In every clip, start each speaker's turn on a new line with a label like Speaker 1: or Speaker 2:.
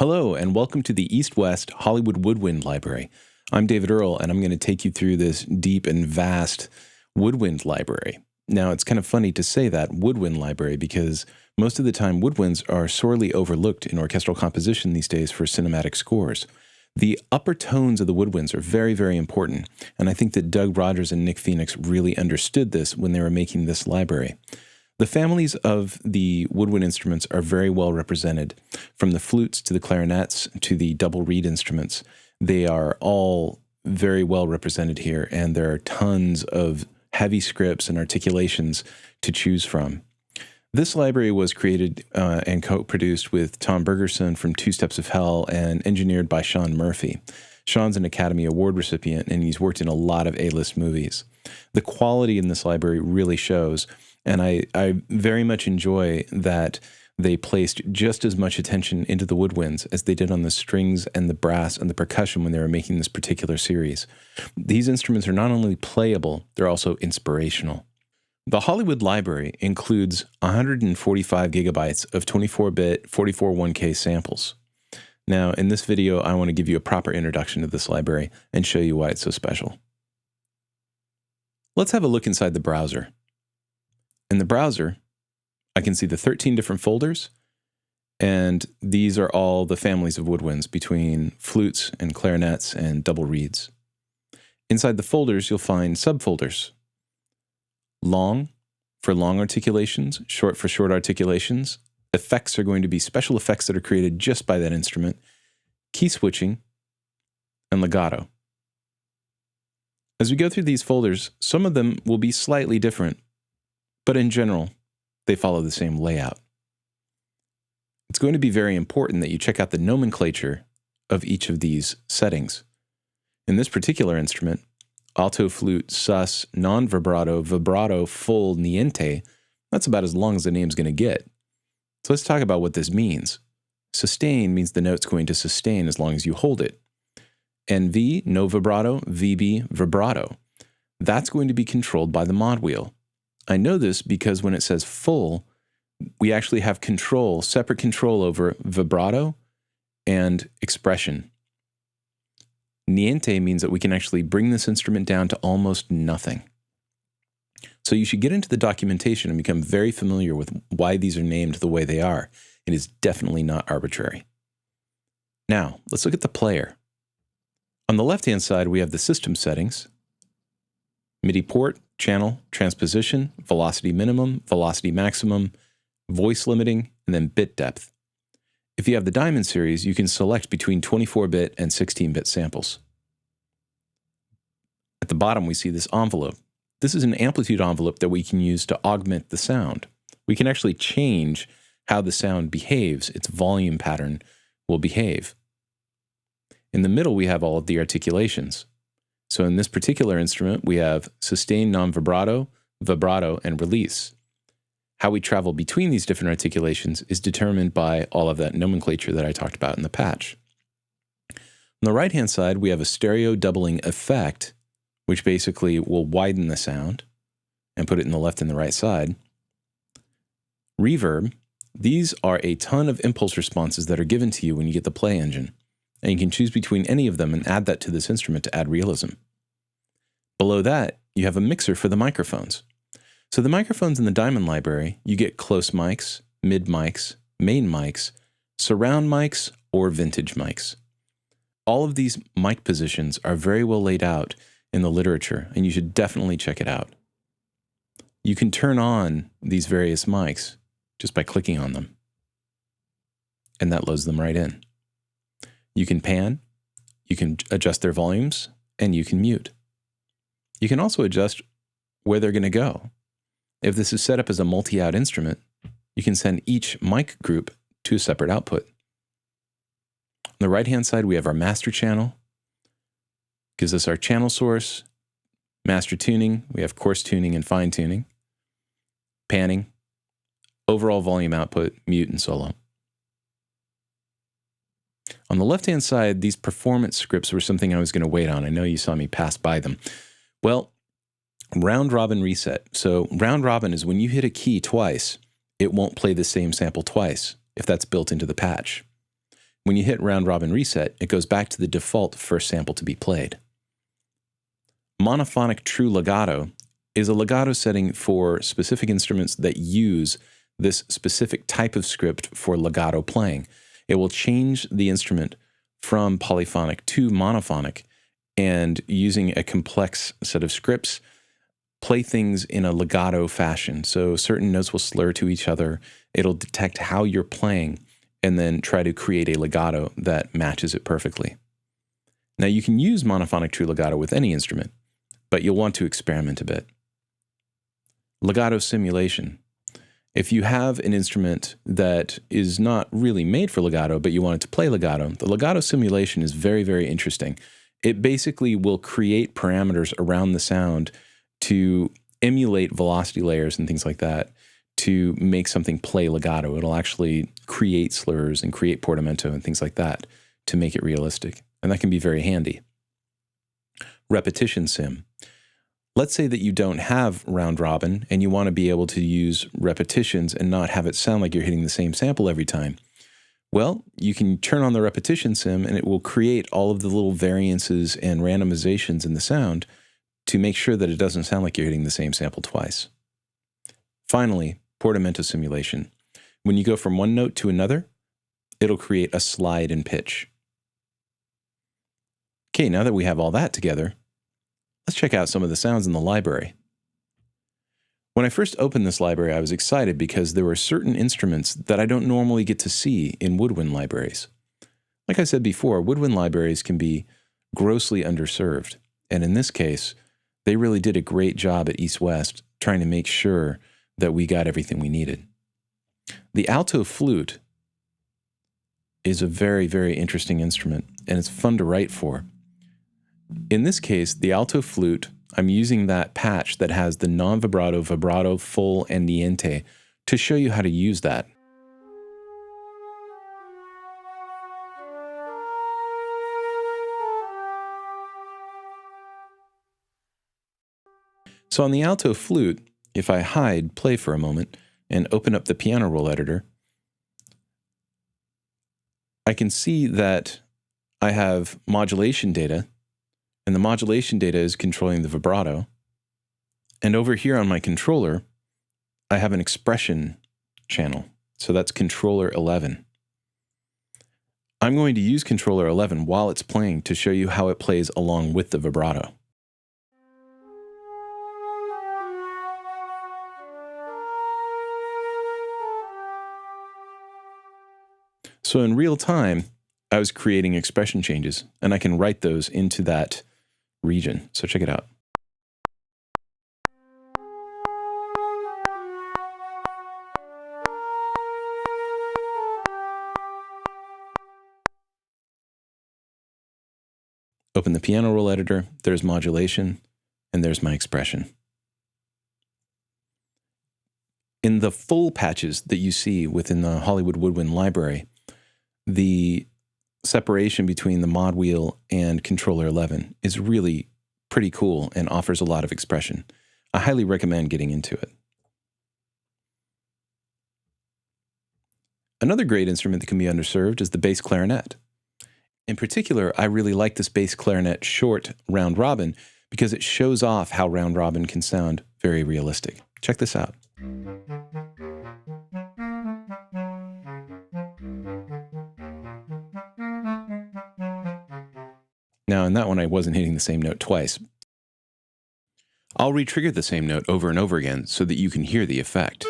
Speaker 1: Hello, and welcome to the EastWest Hollywood Woodwind Library. I'm David Earl, and I'm going to take you through this deep and vast woodwind library. Now, it's kind of funny to say that, woodwind library, because most of the time woodwinds are sorely overlooked in orchestral composition these days for cinematic scores. The upper tones of the woodwinds are very, very important, and I think that Doug Rogers and Nick Phoenix really understood this when they were making this library. The families of the woodwind instruments are very well represented, from the flutes to the clarinets to the double reed instruments. They are all very well represented here, and there are tons of heavy scripts and articulations to choose from. This library was created and co-produced with Tom Bergersen from Two Steps of Hell and engineered by Shawn Murphy. Shawn's an Academy Award recipient, and he's worked in a lot of A-list movies. The quality in this library really shows, and I very much enjoy that they placed just as much attention into the woodwinds as they did on the strings and the brass and the percussion when they were making this particular series. These instruments are not only playable, they're also inspirational. The Hollywood Library includes 145 gigabytes of 24-bit 44.1K samples. Now, in this video, I want to give you a proper introduction to this library and show you why it's so special. Let's have a look inside the browser. In the browser, I can see the 13 different folders, and these are all the families of woodwinds between flutes and clarinets and double reeds. Inside the folders, you'll find subfolders. Long for long articulations, short for short articulations. Effects are going to be special effects that are created just by that instrument, key switching, and legato. As we go through these folders, some of them will be slightly different, but in general, they follow the same layout. It's going to be very important that you check out the nomenclature of each of these settings. In this particular instrument, alto flute, sus, non-vibrato, vibrato, full, niente, that's about as long as the name's going to get. So let's talk about what this means. Sustain means the note's going to sustain as long as you hold it. NV, no vibrato, VB, vibrato. That's going to be controlled by the mod wheel. I know this because when it says full, we actually have control, separate control over vibrato and expression. Niente means that we can actually bring this instrument down to almost nothing. So you should get into the documentation and become very familiar with why these are named the way they are. It is definitely not arbitrary. Now, let's look at the player. On the left-hand side, we have the system settings, MIDI port, channel, transposition, velocity minimum, velocity maximum, voice limiting, and then bit depth. If you have the Diamond series, you can select between 24-bit and 16-bit samples. At the bottom, we see this envelope. This is an amplitude envelope that we can use to augment the sound. We can actually change how the sound behaves, its volume pattern will behave. In the middle, we have all of the articulations. So in this particular instrument, we have sustain, non-vibrato, vibrato, and release. How we travel between these different articulations is determined by all of that nomenclature that I talked about in the patch. On the right-hand side, we have a stereo doubling effect, which basically will widen the sound and put it in the left and the right side. Reverb, these are a ton of impulse responses that are given to you when you get the play engine, and you can choose between any of them and add that to this instrument to add realism. Below that, you have a mixer for the microphones. So the microphones in the Diamond library, you get close mics, mid mics, main mics, surround mics, or vintage mics. All of these mic positions are very well laid out in the literature, and you should definitely check it out. You can turn on these various mics just by clicking on them, and that loads them right in. You can pan, you can adjust their volumes, and you can mute. You can also adjust where they're going to go. If this is set up as a multi-out instrument, you can send each mic group to a separate output. On the right-hand side, we have our master channel. Gives us our channel source, master tuning, we have coarse tuning and fine tuning, panning, overall volume output, mute, and solo. On the left-hand side, these performance scripts were something I was going to wait on. I know you saw me pass by them. Well, round robin reset. So round robin is when you hit a key twice, it won't play the same sample twice, if that's built into the patch. When you hit round robin reset, it goes back to the default first sample to be played. Monophonic true legato is a legato setting for specific instruments that use this specific type of script for legato playing. It will change the instrument from polyphonic to monophonic, and using a complex set of scripts, play things in a legato fashion. So certain notes will slur to each other. It'll detect how you're playing and then try to create a legato that matches it perfectly. Now you can use monophonic true legato with any instrument, but you'll want to experiment a bit. Legato simulation. If you have an instrument that is not really made for legato, but you want it to play legato, the legato simulation is very, very interesting. It basically will create parameters around the sound to emulate velocity layers and things like that to make something play legato. It'll actually create slurs and create portamento and things like that to make it realistic. And that can be very handy. Repetition sim. Let's say that you don't have round robin and you want to be able to use repetitions and not have it sound like you're hitting the same sample every time. Well, you can turn on the repetition sim and it will create all of the little variances and randomizations in the sound to make sure that it doesn't sound like you're hitting the same sample twice. Finally, portamento simulation. When you go from one note to another, it'll create a slide in pitch. Okay, now that we have all that together, let's check out some of the sounds in the library. When I first opened this library, I was excited because there were certain instruments that I don't normally get to see in woodwind libraries. Like I said before, woodwind libraries can be grossly underserved, and in this case, they really did a great job at EastWest trying to make sure that we got everything we needed. The Alto Flute is a very, very interesting instrument, and it's fun to write for. In this case, the Alto Flute, I'm using that patch that has the non-vibrato, vibrato, full, and niente to show you how to use that. So on the Alto Flute, if I hide play for a moment and open up the piano roll editor, I can see that I have modulation data, and the modulation data is controlling the vibrato. And over here on my controller, I have an expression channel. So that's controller 11. I'm going to use controller 11 while it's playing to show you how it plays along with the vibrato. So in real time, I was creating expression changes, and I can write those into that region. So check it out. Open the piano roll editor, there's modulation, and there's my expression. In the full patches that you see within the Hollywood Woodwind library, the separation between the mod wheel and controller 11 is really pretty cool and offers a lot of expression. I highly recommend getting into it. Another great instrument that can be underserved is the bass clarinet. In particular, I really like this bass clarinet short round robin because it shows off how round robin can sound very realistic. Check this out. Now, in that one, I wasn't hitting the same note twice. I'll re-trigger the same note over and over again so that you can hear the effect.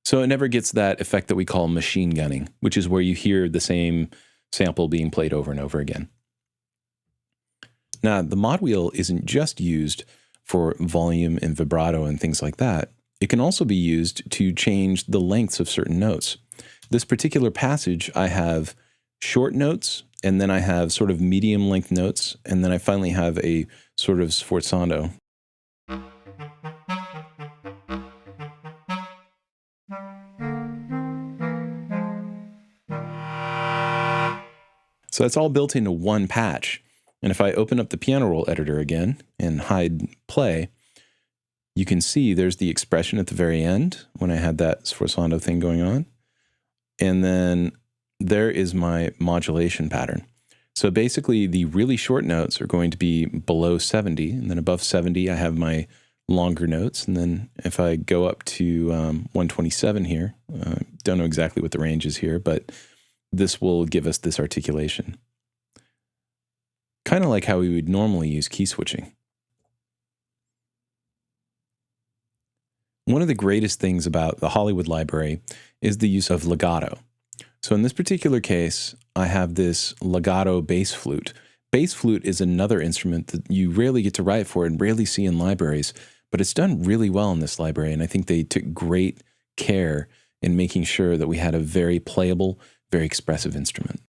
Speaker 1: So it never gets that effect that we call machine gunning, which is where you hear the same sample being played over and over again. Now, the mod wheel isn't just used for volume and vibrato and things like that. It can also be used to change the lengths of certain notes. This particular passage, I have short notes, and then I have sort of medium length notes, and then I finally have a sort of sforzando. So that's all built into one patch. And if I open up the piano roll editor again and hide play, you can see there's the expression at the very end when I had that sforzando thing going on. And then there is my modulation pattern. So basically the really short notes are going to be below 70, and then above 70 I have my longer notes. And then if I go up to 127 here, don't know exactly what the range is here, but this will give us this articulation. Kind of like how we would normally use key switching. One of the greatest things about the Hollywood library is the use of legato. So in this particular case, I have this legato bass flute. Bass flute is another instrument that you rarely get to write for and rarely see in libraries, but it's done really well in this library, and I think they took great care in making sure that we had a very playable, very expressive instrument.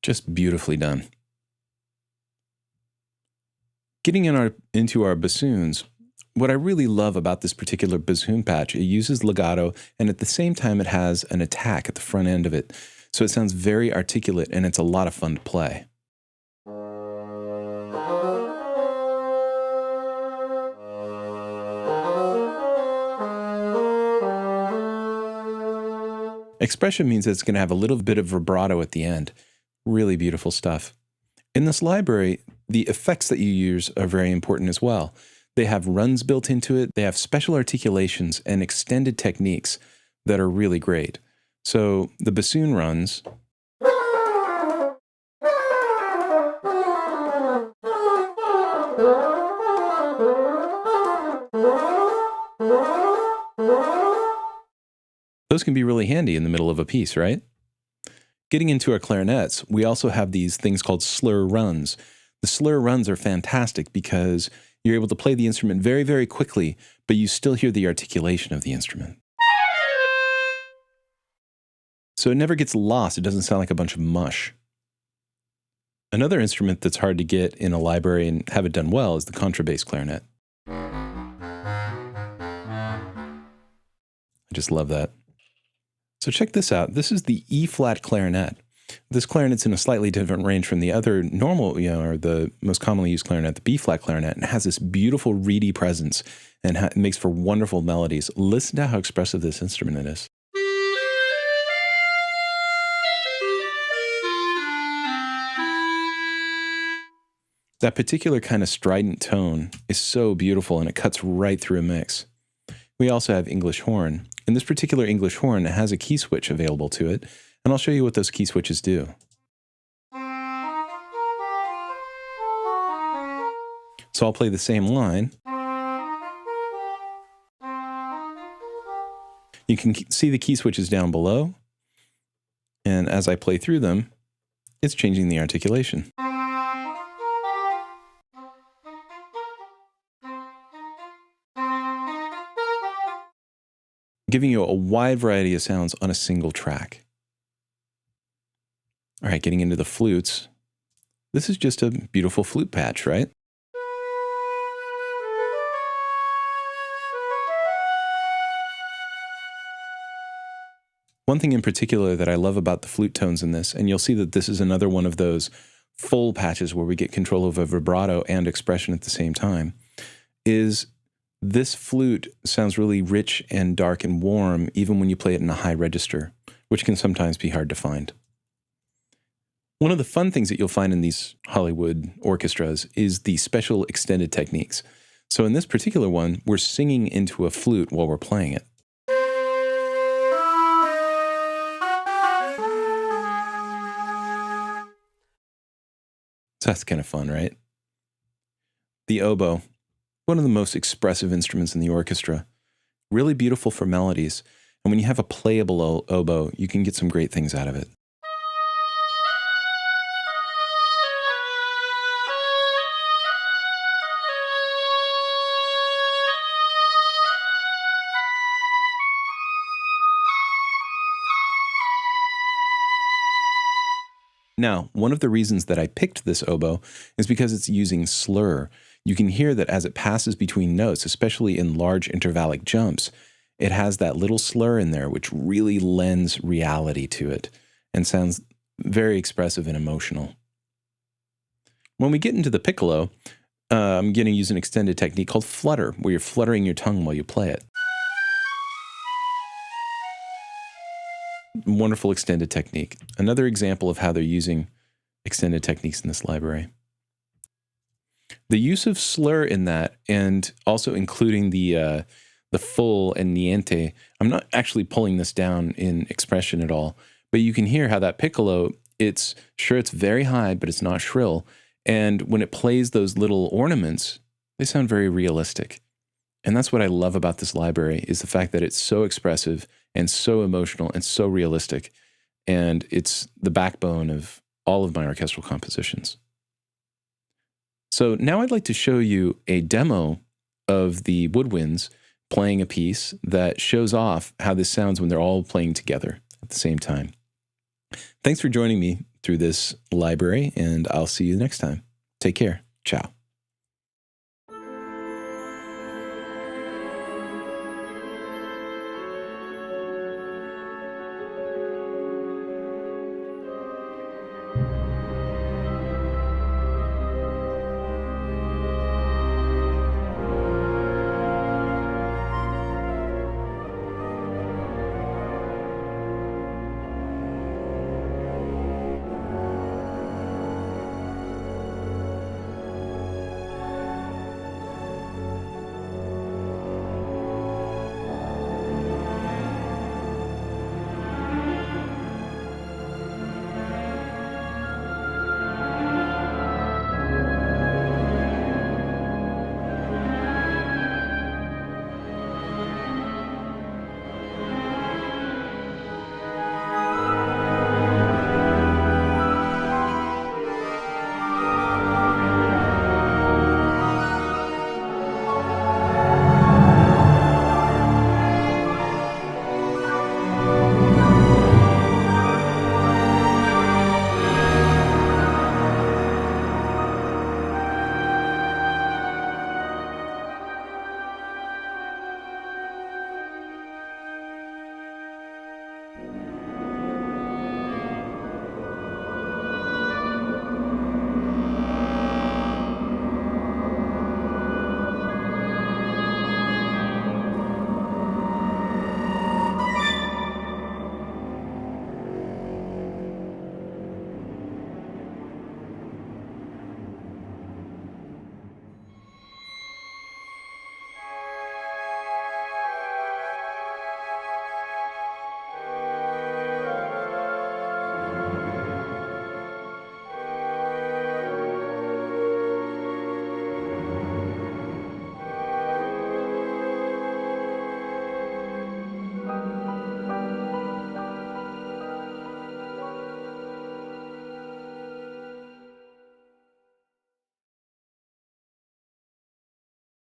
Speaker 1: Just beautifully done. Getting into our bassoons, what I really love about this particular bassoon patch, it uses legato, and at the same time it has an attack at the front end of it. So it sounds very articulate, and it's a lot of fun to play. Expression means that it's going to have a little bit of vibrato at the end. Really beautiful stuff. In this library, the effects that you use are very important as well. They have runs built into it. They have special articulations and extended techniques that are really great. So the bassoon runs. Those can be really handy in the middle of a piece, right? Getting into our clarinets, we also have these things called slur runs. The slur runs are fantastic because you're able to play the instrument very, very quickly, but you still hear the articulation of the instrument. So it never gets lost. It doesn't sound like a bunch of mush. Another instrument that's hard to get in a library and have it done well is the contrabass clarinet. I just love that. So check this out. This is the E-flat clarinet. This clarinet's in a slightly different range from the other normal, or the most commonly used clarinet, the B-flat clarinet, and it has this beautiful reedy presence and it makes for wonderful melodies. Listen to how expressive this instrument is. That particular kind of strident tone is so beautiful, and it cuts right through a mix. We also have English horn. In this particular English horn, it has a key switch available to it, and I'll show you what those key switches do. So I'll play the same line. You can see the key switches down below, and as I play through them, it's changing the articulation. Giving you a wide variety of sounds on a single track. All right, getting into the flutes. This is just a beautiful flute patch, right? One thing in particular that I love about the flute tones in this, and you'll see that this is another one of those full patches where we get control of a vibrato and expression at the same time, is this flute sounds really rich and dark and warm even when you play it in a high register, which can sometimes be hard to find. One of the fun things that you'll find in these Hollywood orchestras is the special extended techniques. So in this particular one, we're singing into a flute while we're playing it. So that's kind of fun, right? The oboe. One of the most expressive instruments in the orchestra. Really beautiful for melodies, and when you have a playable oboe, you can get some great things out of it. Now, one of the reasons that I picked this oboe is because it's using slur. You can hear that as it passes between notes, especially in large intervallic jumps, it has that little slur in there, which really lends reality to it and sounds very expressive and emotional. When we get into the piccolo, I'm going to use an extended technique called flutter, where you're fluttering your tongue while you play it. Wonderful extended technique. Another example of how they're using extended techniques in this library. The use of slur in that, and also including the full and niente, I'm not actually pulling this down in expression at all, but you can hear how that piccolo, it's very high, but it's not shrill. And when it plays those little ornaments, they sound very realistic. And that's what I love about this library, is the fact that it's so expressive and so emotional and so realistic. And it's the backbone of all of my orchestral compositions. So now I'd like to show you a demo of the Woodwinds playing a piece that shows off how this sounds when they're all playing together at the same time. Thanks for joining me through this library, and I'll see you next time. Take care. Ciao.